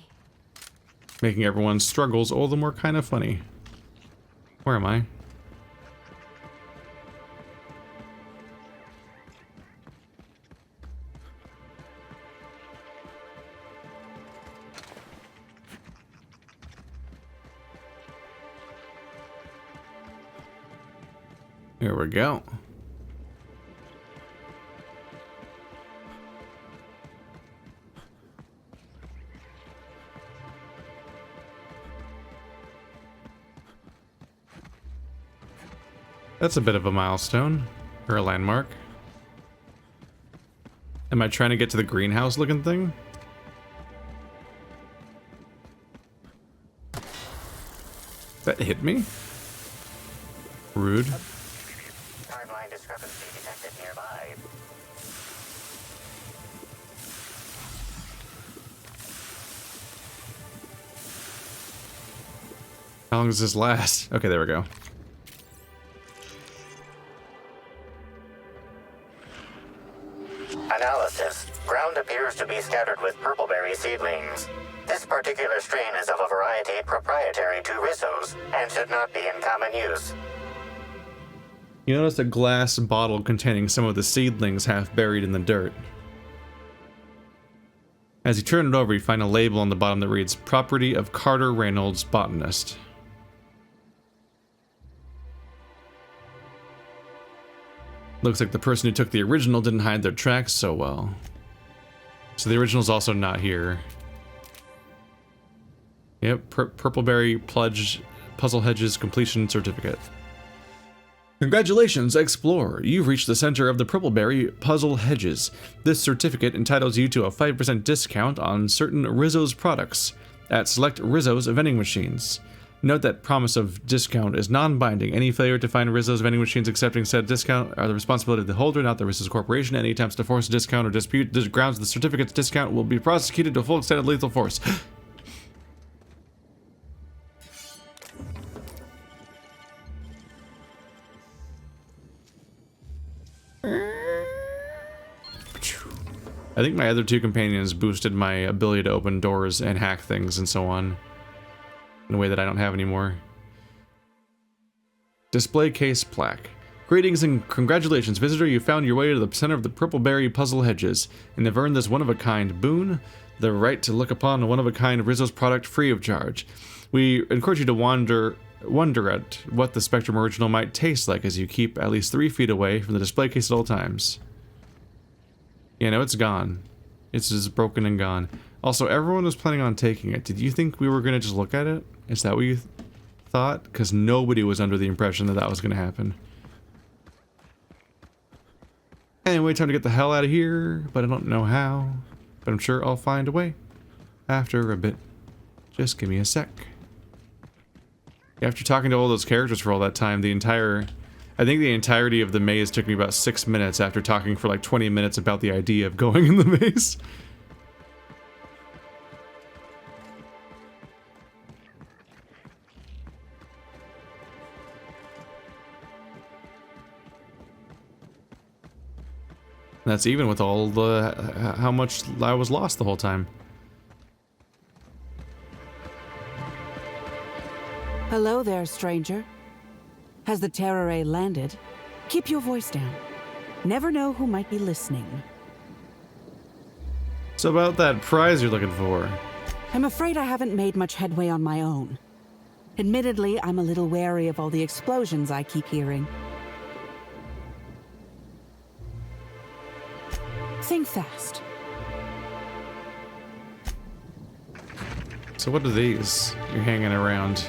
Making everyone's struggles all the more kind of funny. Where am I? Here we go. That's a bit of a milestone, or a landmark. Am I trying to get to the greenhouse looking thing? That hit me? Rude. Timeline discrepancy detected nearby. How long does this last? Okay, there we go. Analysis. Ground appears to be scattered with purpleberry seedlings. This particular strain is of a variety proprietary to Rizzo's and should not be in common use. You notice a glass bottle containing some of the seedlings half buried in the dirt. As you turn it over, you find a label on the bottom that reads, Property of Carter Reynolds, Botanist. Looks like the person who took the original didn't hide their tracks so well. So the original's also not here. Yep, Purpleberry Puzzlehedges completion certificate. Congratulations, Explorer! You've reached the center of the Purpleberry Puzzlehedges. This certificate entitles you to a 5% discount on certain Rizzo's products at select Rizzo's vending machines. Note that promise of discount is non-binding. Any failure to find Rizzo's vending machines accepting said discount are the responsibility of the holder, not the Rizzo's corporation. Any attempts to force a discount or dispute the grounds of the certificate's discount will be prosecuted to a full extent of lethal force. I think my other two companions boosted my ability to open doors and hack things and so on in a way that I don't have anymore. Display case plaque. Greetings and congratulations, visitor. You found your way to the center of the Purpleberry Puzzlehedges and have earned this one-of-a-kind boon, the right to look upon a one-of-a-kind Rizzo's product free of charge. We encourage you to wonder at what the Spectrum original might taste like as you keep at least 3 feet away from the display case at all times. Yeah, no, it's gone. It's just broken and gone. Also, everyone was planning on taking it. Did you think we were going to just look at it? Is that what you thought? Because nobody was under the impression that that was going to happen. Anyway, time to get the hell out of here, but I don't know how. But I'm sure I'll find a way. After a bit. Just give me a sec. After talking to all those characters for all that time, I think the entirety of the maze took me about 6 minutes after talking for like 20 minutes about the idea of going in the maze. That's even with all the how much I was lost the whole time. Hello there, stranger. Has the terror ray landed? Keep your voice down. Never know who might be listening. So about that prize you're looking for. I'm afraid I haven't made much headway on my own. Admittedly, I'm a little wary of all the explosions I keep hearing. Think fast. So what are these you're hanging around?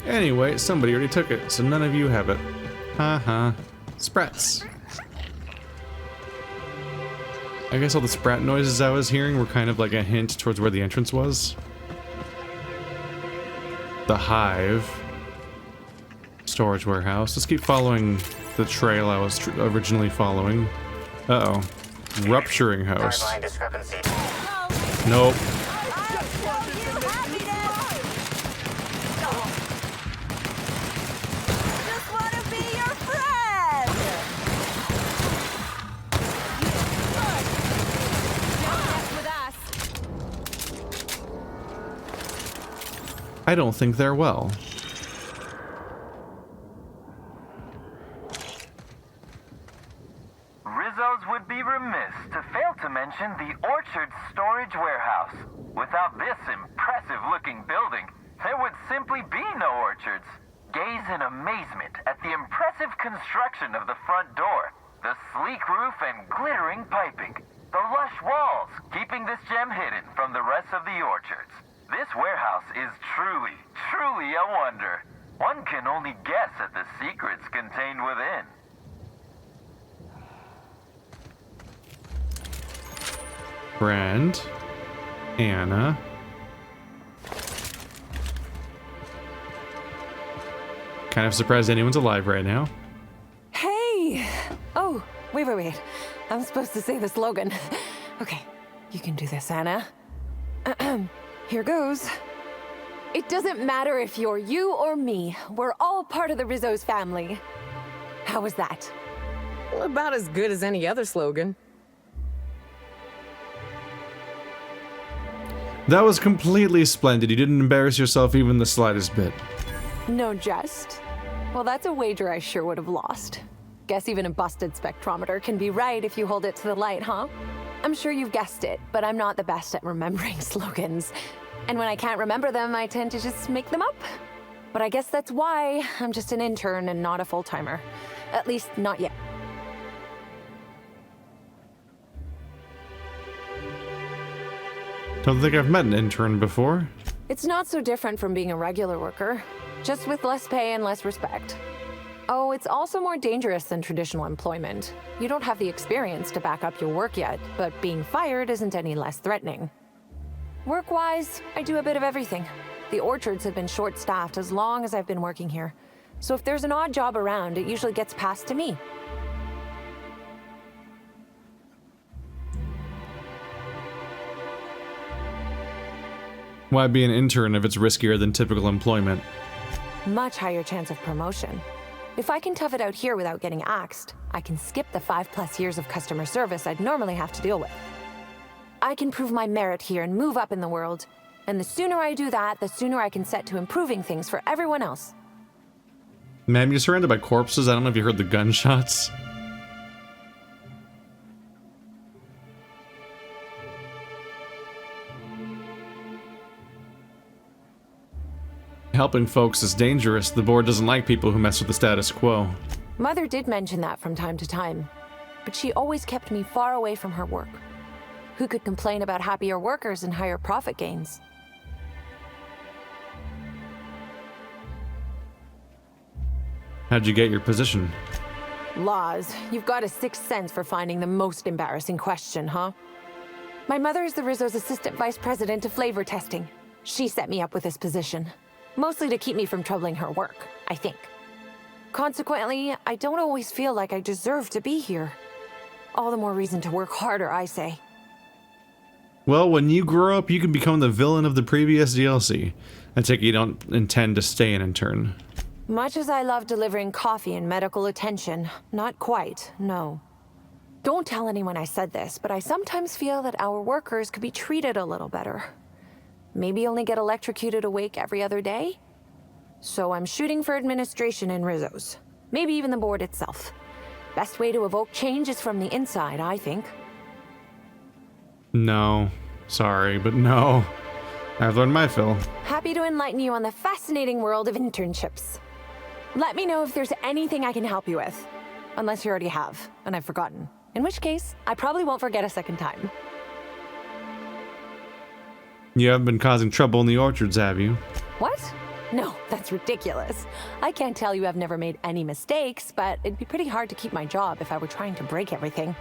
Anyway, somebody already took it, so none of you have it. Haha. Sprats. I guess all the sprat noises I was hearing were kind of like a hint towards where the entrance was. The hive. Storage warehouse. Let's keep following the trail I was originally following. Uh-oh. Rupturing house. Timeline discrepancy. Nope. I don't think they're well. Rizzo's would be remiss to fail to mention the Orchard Storage Warehouse. Without this impressive-looking building, there would simply be no orchards. Gaze in amazement at the impressive construction of the front door, the sleek roof and glittering piping, the lush walls keeping this gem hidden from the rest of the orchards. This warehouse is truly, truly a wonder. One can only guess at the secrets contained within. Brand. Anna. Kind of surprised anyone's alive right now. Hey! Oh, wait. I'm supposed to say the slogan. Okay, you can do this, Anna. Here goes. It doesn't matter if you're you or me. We're all part of the Rizzo's family. How was that? Well, about as good as any other slogan. That was completely splendid. You didn't embarrass yourself even the slightest bit. No jest? Well, that's a wager I sure would have lost. Guess even a busted spectrometer can be right if you hold it to the light, huh? I'm sure you've guessed it, but I'm not the best at remembering slogans. And when I can't remember them, I tend to just make them up. But I guess that's why I'm just an intern and not a full-timer. At least, not yet. Don't think I've met an intern before. It's not so different from being a regular worker, just with less pay and less respect. Oh, it's also more dangerous than traditional employment. You don't have the experience to back up your work yet, but being fired isn't any less threatening. Work-wise, I do a bit of everything. The orchards have been short-staffed as long as I've been working here. So if there's an odd job around, it usually gets passed to me. Why be an intern if it's riskier than typical employment? Much higher chance of promotion. If I can tough it out here without getting axed, I can skip the 5+ years of customer service I'd normally have to deal with. I can prove my merit here and move up in the world. And the sooner I do that, the sooner I can set to improving things for everyone else. Ma'am, you're surrounded by corpses. I don't know if you heard the gunshots. Helping folks is dangerous. The board doesn't like people who mess with the status quo. Mother did mention that from time to time, but she always kept me far away from her work. Who could complain about happier workers and higher profit gains? How'd you get your position? Laws, you've got a sixth sense for finding the most embarrassing question, huh? My mother is the Rizzo's assistant vice president of flavor testing. She set me up with this position, mostly to keep me from troubling her work, I think. Consequently, I don't always feel like I deserve to be here. All the more reason to work harder, I say. Well, when you grow up, you can become the villain of the previous DLC. I take it you don't intend to stay an intern. Much as I love delivering coffee and medical attention, not quite, no. Don't tell anyone I said this, but I sometimes feel that our workers could be treated a little better. Maybe only get electrocuted awake every other day? So I'm shooting for administration in Rizzo's. Maybe even the board itself. Best way to evoke change is from the inside, I think. No. Sorry, but no. I've learned my fill. Happy to enlighten you on the fascinating world of internships. Let me know if there's anything I can help you with. Unless you already have, and I've forgotten. In which case, I probably won't forget a second time. You haven't been causing trouble in the orchards, have you? What? No, that's ridiculous. I can't tell you I've never made any mistakes, but it'd be pretty hard to keep my job if I were trying to break everything.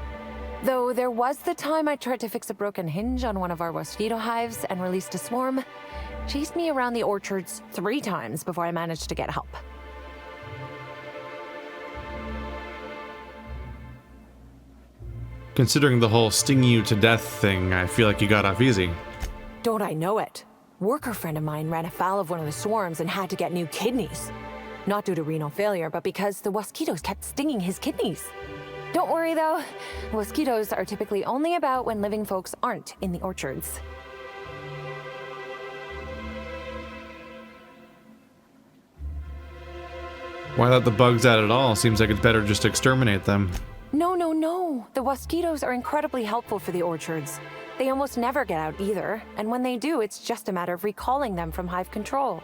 Though there was the time I tried to fix a broken hinge on one of our mosquito hives and released a swarm. Chased me around the orchards 3 times before I managed to get help. Considering the whole sting you to death thing, I feel like you got off easy. Don't I know it? Worker friend of mine ran afoul of one of the swarms and had to get new kidneys. Not due to renal failure, but because the mosquitoes kept stinging his kidneys. Don't worry though, mosquitoes are typically only about when living folks aren't in the orchards. Why let the bugs out at all? Seems like it's better just to exterminate them. No. The mosquitoes are incredibly helpful for the orchards. They almost never get out either, and when they do, it's just a matter of recalling them from hive control.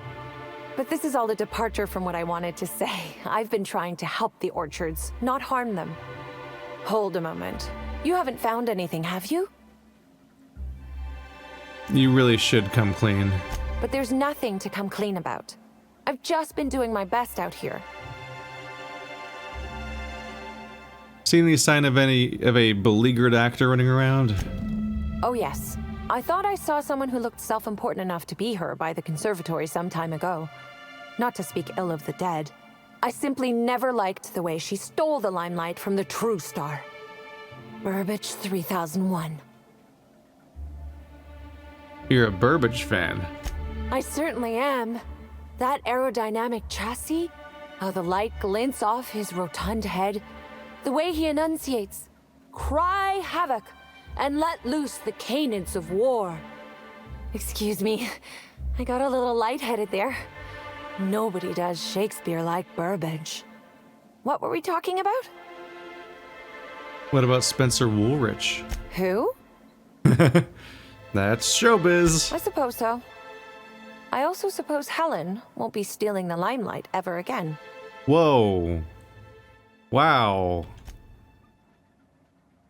But this is all a departure from what I wanted to say. I've been trying to help the orchards, not harm them. Hold a moment. You haven't found anything, have you? You really should come clean. But there's nothing to come clean about. I've just been doing my best out here. Seen any sign of a beleaguered actor running around? Oh yes. I thought I saw someone who looked self-important enough to be her by the conservatory some time ago. Not to speak ill of the dead. I simply never liked the way she stole the limelight from the true star. Burbage 3001. You're a Burbage fan. I certainly am. That aerodynamic chassis, how the light glints off his rotund head, the way he enunciates, cry havoc, and let loose the canids of war. Excuse me, I got a little lightheaded there. Nobody does Shakespeare like Burbage. What were we talking about? What about Spencer Woolrich? Who? That's showbiz. I suppose so. I also suppose Helen won't be stealing the limelight ever again. Whoa. Wow.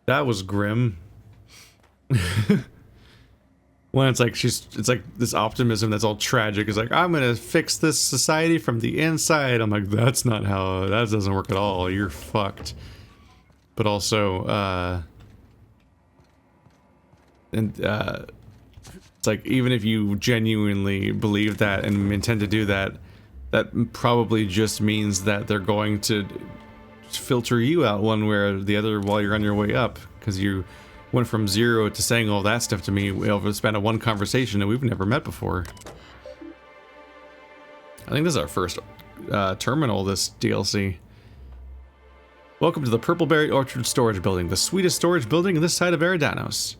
That was grim. When it's like it's like this optimism that's all tragic. It's like, I'm gonna fix this society from the inside. I'm like, that's not how, that doesn't work at all. You're fucked. But also, it's like, even if you genuinely believe that and intend to do that, that probably just means that they're going to filter you out one way or the other while you're on your way up, because you went from 0 to saying all that stuff to me over the span of one conversation that we've never met before. I think this is our first terminal, this DLC. Welcome to the Purpleberry Orchard Storage Building, the sweetest storage building in this side of Eridanos.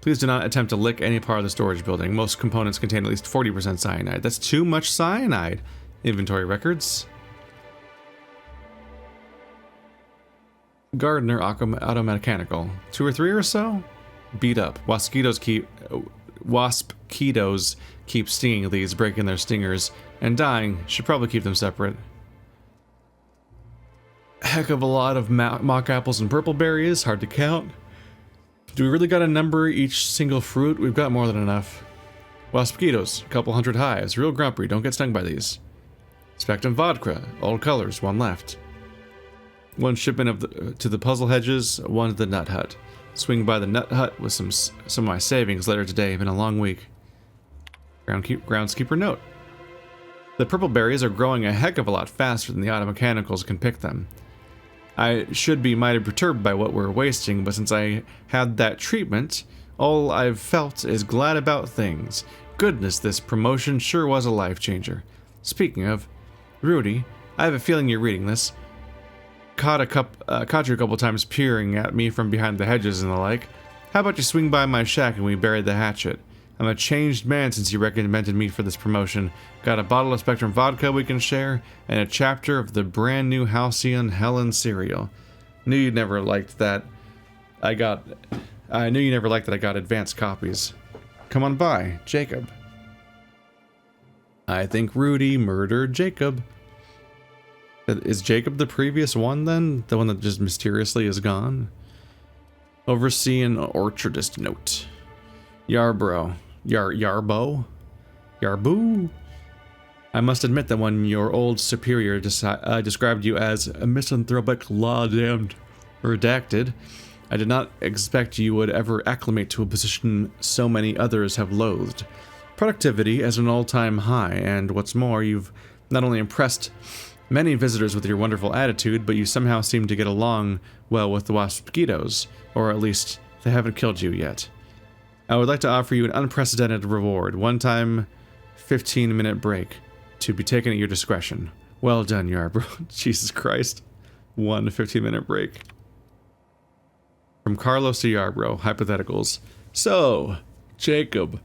Please do not attempt to lick any part of the storage building. Most components contain at least 40% cyanide. That's too much cyanide. Inventory records. Gardener auto-mechanical. 2 or 3 or so? Beat up. Wasp-ketos keep stinging these, breaking their stingers, and dying. Should probably keep them separate. Heck of a lot of mock apples and purple berries, hard to count. Do we really gotta number each single fruit? We've got more than enough. Wasp-ketos, a couple hundred hives, real grumpy, don't get stung by these. Spectrum vodka, all colors, 1 left. 1 shipment to the Puzzlehedges, 1 to the Nut Hut. Swing by the Nut Hut with some of my savings later today. Been a long week. Groundskeeper note. The purple berries are growing a heck of a lot faster than the auto-mechanicals can pick them. I should be mighty perturbed by what we're wasting, but since I had that treatment, all I've felt is glad about things. Goodness, this promotion sure was a life changer. Speaking of, Rudy, I have a feeling you're reading this. Caught you a couple times peering at me from behind the hedges and the like. How about you swing by my shack and we bury the hatchet? I'm a changed man since you recommended me for this promotion. Got a bottle of Spectrum vodka we can share, and a chapter of the brand new Halcyon Helen cereal. Knew you never liked that. I knew you never liked that I got advanced copies. Come on by, Jacob. I think Rudy murdered Jacob. Is Jacob the previous one then? The one that just mysteriously is gone? Overseeing orchardist note. Yarbrough. Yarbu? I must admit that when your old superior described you as a misanthropic, law-damned redacted, I did not expect you would ever acclimate to a position so many others have loathed. Productivity is an all-time high, and what's more, you've not only impressed many visitors with your wonderful attitude, but you somehow seem to get along well with the wasp-ketos, or at least they haven't killed you yet. I would like to offer you an unprecedented reward, one-time 15-minute break, to be taken at your discretion. Well done, Yarbrough. Jesus Christ. 1 15-minute break. From Carlos to Yarbrough, hypotheticals. So, Jacob,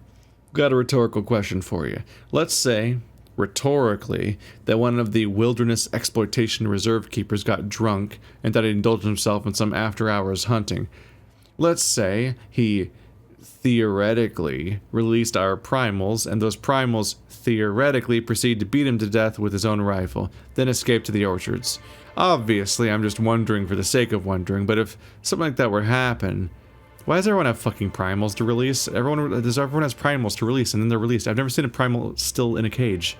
got a rhetorical question for you. Let's say, rhetorically, that one of the Wilderness Exploitation Reserve keepers got drunk and that he indulged himself in some after-hours hunting. Let's say he theoretically released our primals, and those primals theoretically proceed to beat him to death with his own rifle, then escape to the orchards. Obviously, I'm just wondering for the sake of wondering, but if something like that were to happen, why does everyone have fucking primals to release? Everyone has primals to release, and then they're released. I've never seen a primal still in a cage.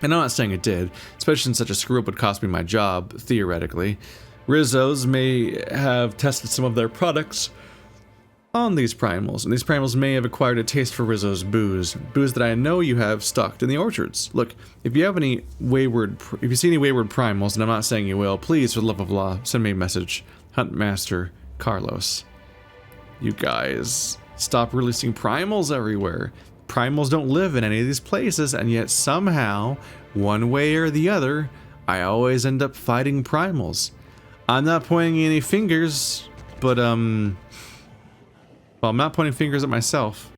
And I'm not saying it did, especially since such a screw-up would cost me my job, theoretically. Rizzo's may have tested some of their products on these primals, and these primals may have acquired a taste for Rizzo's booze that I know you have stocked in the orchards. Look, if you see any wayward primals, and I'm not saying you will, please, for the love of law, send me a message. Huntmaster Carlos. You guys, stop releasing primals everywhere. Primals don't live in any of these places, and yet somehow, one way or the other, I always end up fighting primals. I'm not pointing any fingers, but well, I'm not pointing fingers at myself.